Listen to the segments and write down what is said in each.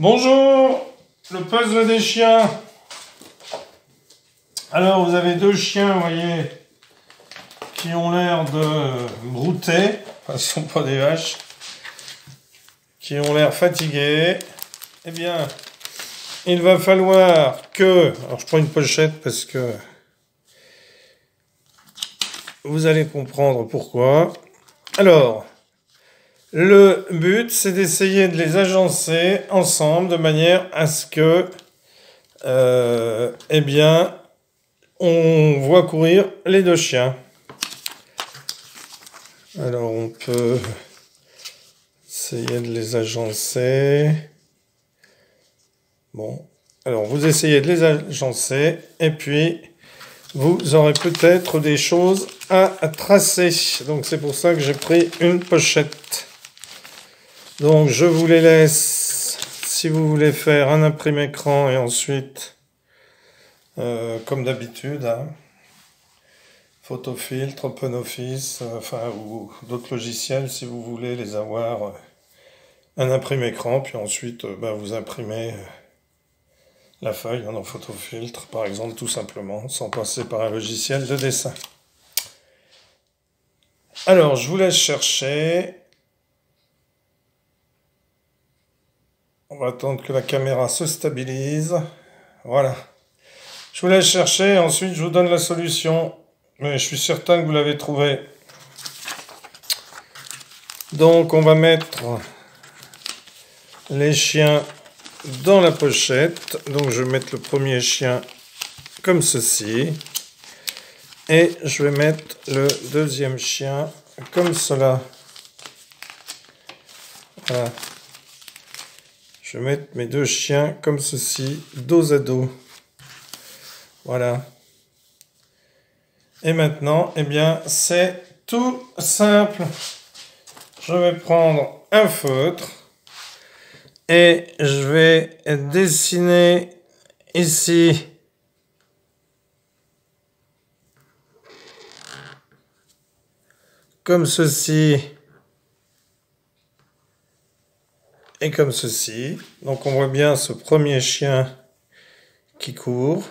Bonjour, le puzzle des chiens. Alors, vous avez deux chiens, vous voyez, qui ont l'air de brouter. Enfin, ce ne sont pas des vaches. Qui ont l'air fatigués. Eh bien, il va falloir que... Alors, je prends une pochette parce que... Vous allez comprendre pourquoi. Alors... Le but, c'est d'essayer de les agencer ensemble de manière à ce que, eh bien, on voit courir les deux chiens. Alors, on peut essayer de les agencer. Bon, alors vous essayez de les agencer et puis vous aurez peut-être des choses à tracer. Donc, c'est pour ça que j'ai pris une pochette. Donc, je vous les laisse, si vous voulez faire un imprimé-écran et ensuite, comme d'habitude, hein, Photofiltre, OpenOffice, ou d'autres logiciels, si vous voulez les avoir, un imprimé-écran, puis ensuite, vous imprimez la feuille dans Photofiltre, par exemple, tout simplement, sans passer par un logiciel de dessin. Alors, je vous laisse chercher. On va attendre que la caméra se stabilise. Voilà. Je vous laisse chercher, ensuite je vous donne la solution. Mais je suis certain que vous l'avez trouvé. Donc on va mettre les chiens dans la pochette. Donc je vais mettre le premier chien comme ceci. Et je vais mettre le deuxième chien comme cela. Voilà. Je vais mettre mes deux chiens comme ceci, dos à dos. Voilà. Et maintenant, eh bien, c'est tout simple. Je vais prendre un feutre et je vais dessiner ici comme ceci. Et comme ceci. Donc on voit bien ce premier chien qui court.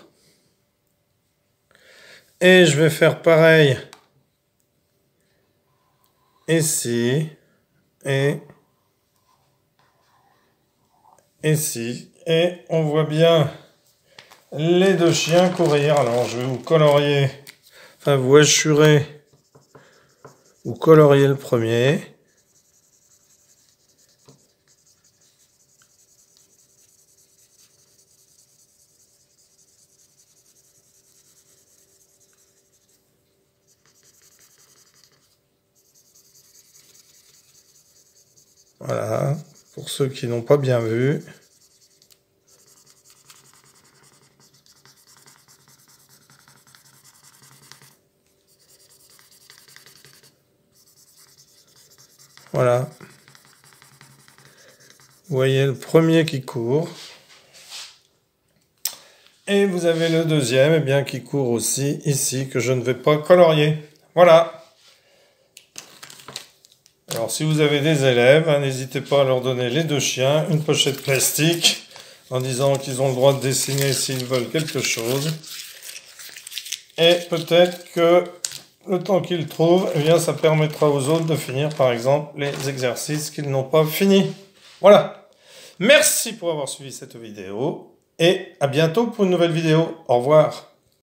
Et je vais faire pareil ici et ici. Et on voit bien les deux chiens courir. Alors je vais vous colorier, enfin vous hachurer ou colorier le premier. Voilà, pour ceux qui n'ont pas bien vu. Voilà. Vous voyez le premier qui court. Et vous avez le deuxième, eh bien, qui court aussi ici, que je ne vais pas colorier. Voilà. Alors, si vous avez des élèves, n'hésitez pas à leur donner les deux chiens, une pochette plastique, en disant qu'ils ont le droit de dessiner s'ils veulent quelque chose. Et peut-être que le temps qu'ils trouvent, eh bien, ça permettra aux autres de finir, par exemple, les exercices qu'ils n'ont pas finis. Voilà. Merci pour avoir suivi cette vidéo et à bientôt pour une nouvelle vidéo. Au revoir.